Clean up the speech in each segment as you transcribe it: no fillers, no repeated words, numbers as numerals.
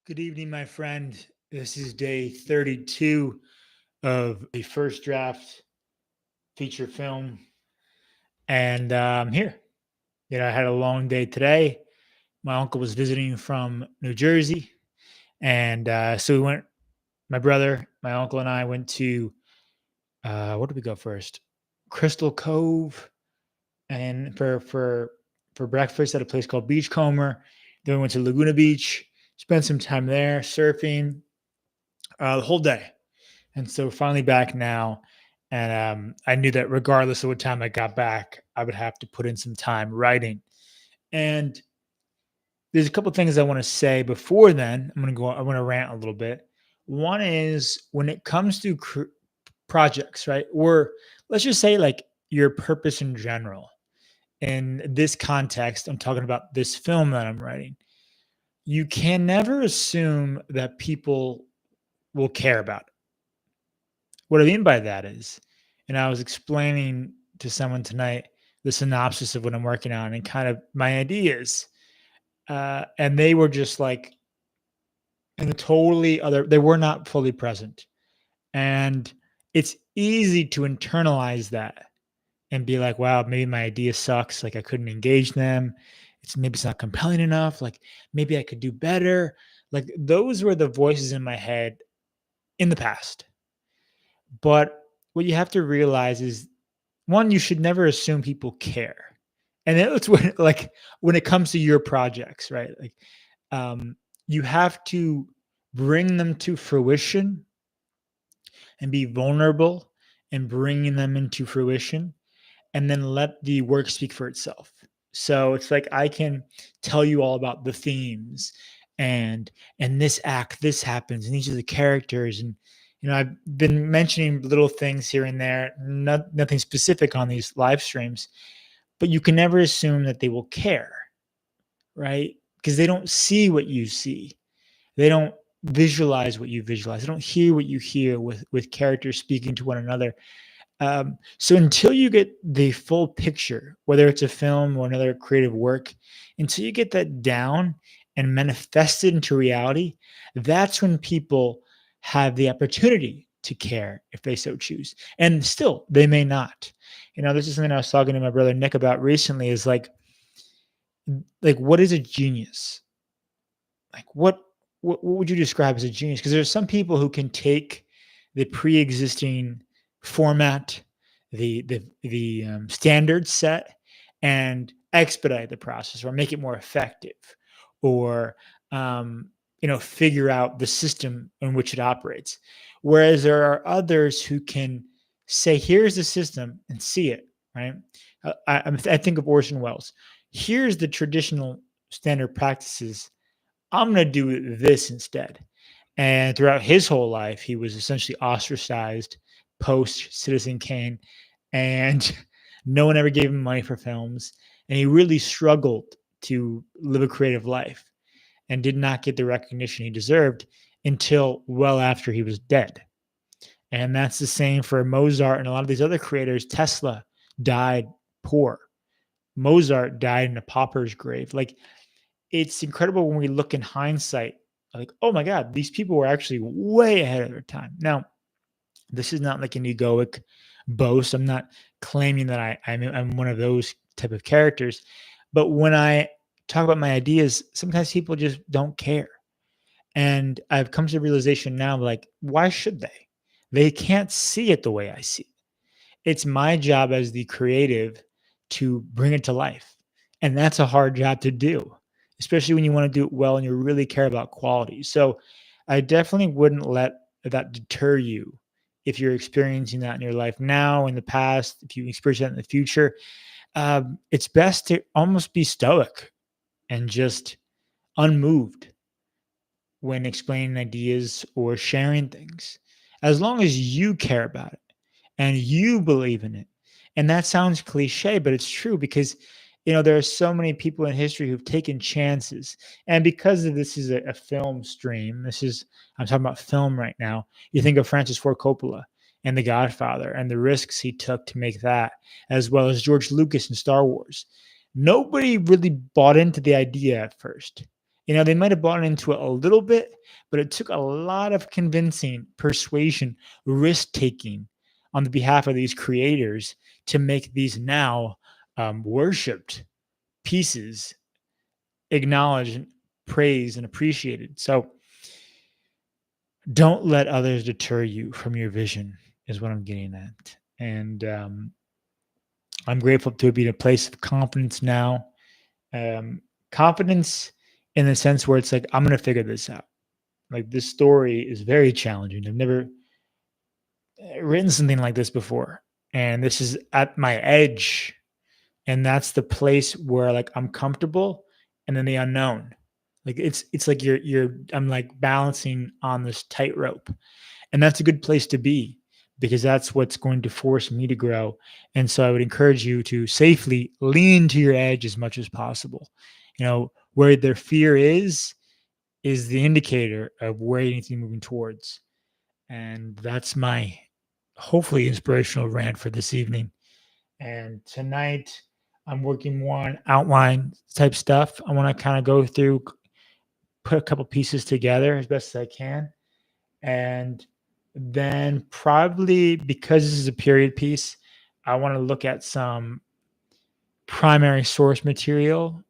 Good evening, my friend. This is day 32 of a first draft feature film. And I'm here. I had a long day today. My uncle was visiting from New Jersey. And so my brother, my uncle, and I went to, where did we go first? Crystal Cove and for breakfast at a place called Beachcomber. Then we went to Laguna Beach, spent some time there surfing the whole day. And so we're finally back now. And I knew that regardless of what time I got back, I would have to put in some time writing. And there's a couple of things I want to say before then. I want to rant a little bit. One is when it comes to projects, right? Or let's just say like your purpose in general. In this context, I'm talking about this film that I'm writing. You can never assume that people will care about it. What I mean by that is, and I was explaining to someone tonight the synopsis of what I'm working on and kind of my ideas. And they were just like in a totally other, they were not fully present. And it's easy to internalize that and be like, wow, maybe my idea sucks. Like I couldn't engage them. Maybe it's not compelling enough. Like maybe I could do better. Like those were the voices in my head in the past. But what you have to realize is one, you should never assume people care. And it's when it comes to your projects, right? Like you have to bring them to fruition and be vulnerable and bringing them into fruition and then let the work speak for itself. So it's like I can tell you all about the themes and this act, this happens, and these are the characters. And I've been mentioning little things here and there, nothing specific on these live streams, but you can never assume that they will care, right? Because they don't see what you see. They don't visualize what you visualize. They don't hear what you hear with characters speaking to one another. So until you get the full picture, whether it's a film or another creative work, until you get that down and manifest it into reality, that's when people have the opportunity to care if they so choose. And still, they may not. This is something I was talking to my brother Nick about recently is like what is a genius? Like what would you describe as a genius? Because there's some people who can take the pre-existing format, the standard set, and expedite the process, or make it more effective, or figure out the system in which it operates. Whereas there are others who can say, "Here's the system," and see it. Right? I think of Orson Welles. Here's the traditional standard practices. I'm going to do this instead. And throughout his whole life, he was essentially ostracized post Citizen Kane, and no one ever gave him money for films. And he really struggled to live a creative life and did not get the recognition he deserved until well after he was dead. And that's the same for Mozart and a lot of these other creators. Tesla died poor. Mozart died in a pauper's grave. Like, it's incredible when we look in hindsight, like, oh my God, these people were actually way ahead of their time. Now, this is not like an egoic boast. I'm not claiming that I'm one of those type of characters. But when I talk about my ideas, sometimes people just don't care. And I've come to the realization now, like, why should they? They can't see it the way I see it. It's my job as the creative to bring it to life. And that's a hard job to do, especially when you want to do it well and you really care about quality. So I definitely wouldn't let that deter you if you're experiencing that in your life now, in the past, if you experience that in the future. It's best to almost be stoic and just unmoved when explaining ideas or sharing things, as long as you care about it and you believe in it. And that sounds cliche, but it's true because there are so many people in history who've taken chances. And because of this is a film stream, I'm talking about film right now. You think of Francis Ford Coppola and The Godfather and the risks he took to make that, as well as George Lucas and Star Wars. Nobody really bought into the idea at first. They might have bought into it a little bit, but it took a lot of convincing, persuasion, risk taking on the behalf of these creators to make these now worshipped pieces acknowledged, praised, and appreciated. So don't let others deter you from your vision, is what I'm getting at. And I'm grateful to be in a place of confidence now. Um, Confidence in the sense where it's like, I'm going to figure this out. Like, this story is very challenging. I've never written something like this before. And this is at my edge. And that's the place where like I'm comfortable and then the unknown. Like it's like I'm like balancing on this tightrope. And that's a good place to be because that's what's going to force me to grow. And so I would encourage you to safely lean to your edge as much as possible. Where their fear is the indicator of where you need to be moving towards. And that's my hopefully inspirational rant for this evening. And tonight, I'm working more on outline type stuff. I want to kind of go through, put a couple pieces together as best as I can. And then, probably because this is a period piece, I want to look at some primary source material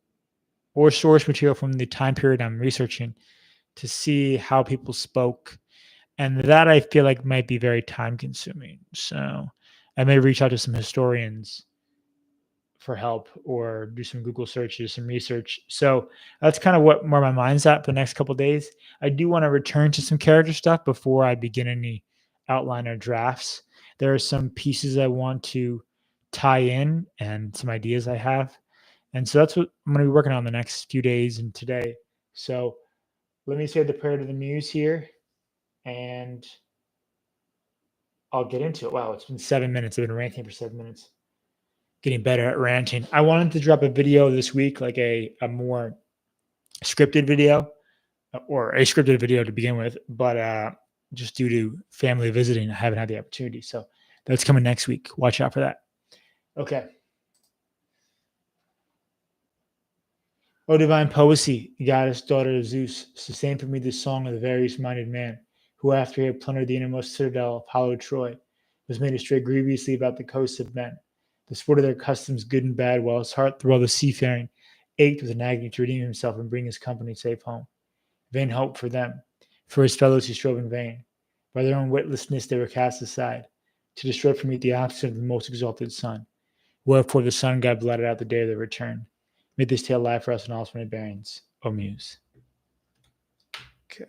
or source material from the time period I'm researching to see how people spoke. And that I feel like might be very time consuming. So I may reach out to some historians for help or do some Google searches, some research. So that's kind of where my mind's at for the next couple of days. I do want to return to some character stuff before I begin any outline or drafts. There are some pieces I want to tie in and some ideas I have. And so that's what I'm going to be working on the next few days and today. So let me say the prayer to the muse here and I'll get into it. Wow, it's been 7 minutes. I've been ranting for 7 minutes. Getting better at ranting. I wanted to drop a video this week, like a more scripted video or a scripted video to begin with, but just due to family visiting, I haven't had the opportunity. So that's coming next week. Watch out for that. Okay. O divine poesy, goddess, daughter of Zeus, sustain for me this song of the various minded man, who after he had plundered the innermost citadel of hallowed Troy, was made to stray grievously about the coasts of men, the sport of their customs good and bad, while his heart, through all the seafaring, ached with an agony to redeem himself and bring his company safe home. Vain hope for them, for his fellows he strove in vain. By their own witlessness they were cast aside, to destroy from me the opposite of the most exalted sun. Wherefore the sun god blotted out the day of their return. May this tale lie for us in alternate bearings, O Muse. Okay.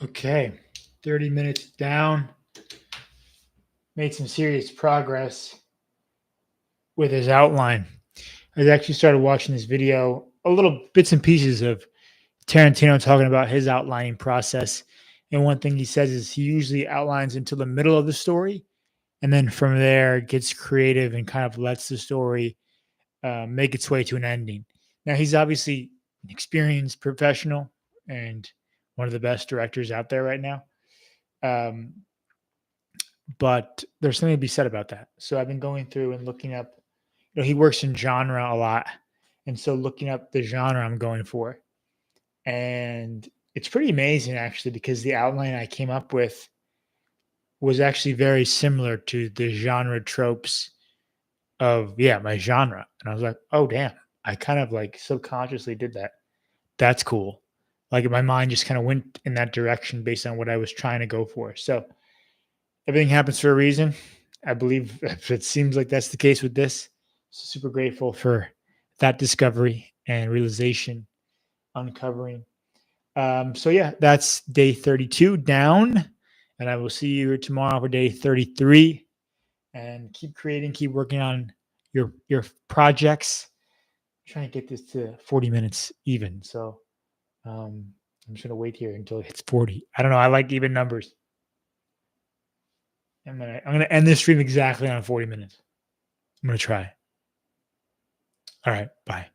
Okay, 30 minutes down. Made some serious progress with his outline. I actually started watching this video, a little bits and pieces of Tarantino talking about his outlining process. And one thing he says is he usually outlines until the middle of the story. And then from there, gets creative and kind of lets the story make its way to an ending. Now, he's obviously an experienced professional and one of the best directors out there right now. Um, but there's something to be said about that. So I've been going through and looking up, he works in genre a lot. And so looking up the genre I'm going for. And it's pretty amazing actually, because the outline I came up with was actually very similar to the genre tropes of, yeah, my genre. And I was like, oh damn, I kind of like subconsciously did that. That's cool. Like my mind just kind of went in that direction based on what I was trying to go for. So everything happens for a reason. I believe it seems like that's the case with this. So super grateful for that discovery and realization, uncovering. So yeah, that's day 32 down, and I will see you tomorrow for day 33. And keep creating, keep working on your projects. I'm trying to get this to 40 minutes even. So I'm just gonna wait here until it hits 40. I don't know. I like even numbers. I'm gonna end this stream exactly on 40 minutes. I'm gonna try. All right, bye.